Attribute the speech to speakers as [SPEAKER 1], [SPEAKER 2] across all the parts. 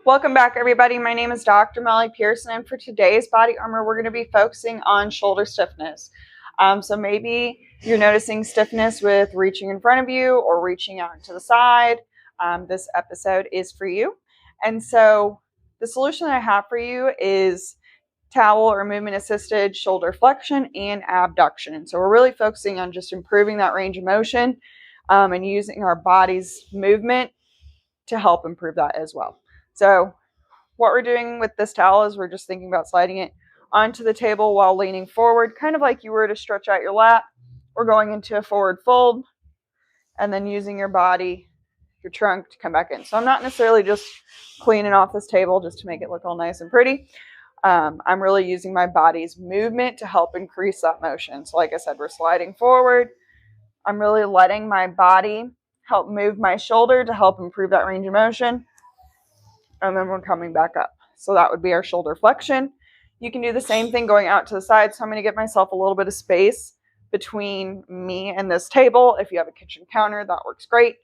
[SPEAKER 1] Welcome back, everybody. My name is Dr. Molly Pearson, and for today's body armor, we're going to be focusing on shoulder stiffness. So maybe you're noticing stiffness with reaching in front of you or reaching out to the side. This episode is for you. And so the solution that I have for you is towel or movement assisted shoulder flexion and abduction. And so we're really focusing on just improving that range of motion and using our body's movement to help improve that as well. So what we're doing with this towel is we're just thinking about sliding it onto the table while leaning forward, kind of like you were to stretch out your lat. We're going into a forward fold and then using your body, your trunk, to come back in. So I'm not necessarily just cleaning off this table just to make it look all nice and pretty. I'm really using my body's movement to help increase that motion. So like I said, we're sliding forward. I'm really letting my body help move my shoulder to help improve that range of motion. And then we're coming back up. So that would be our shoulder flexion. You can do the same thing going out to the side. So I'm going to give myself a little bit of space between me and this table. If you have a kitchen counter, that works great.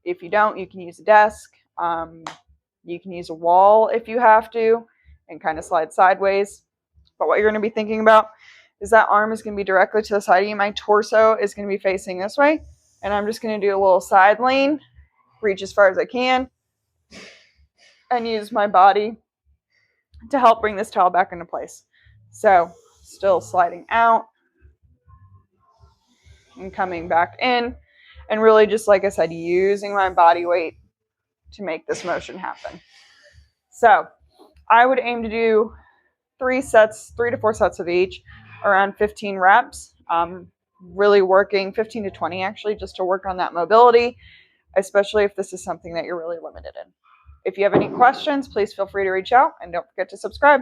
[SPEAKER 1] If you don't, you can use a desk. You can use a wall if you have to and kind of slide sideways. But what you're going to be thinking about is that arm is going to be directly to the side of you. My torso is going to be facing this way. And I'm just going to do a little side lean, reach as far as I can, and use my body to help bring this towel back into place. So still sliding out and coming back in, and really just, like I said, using my body weight to make this motion happen. So I would aim to do 3 to 4 sets of each, around 15 reps. Really working 15 to 20 actually, just to work on that mobility, especially if this is something that you're really limited in. If you have any questions, please feel free to reach out, and don't forget to subscribe.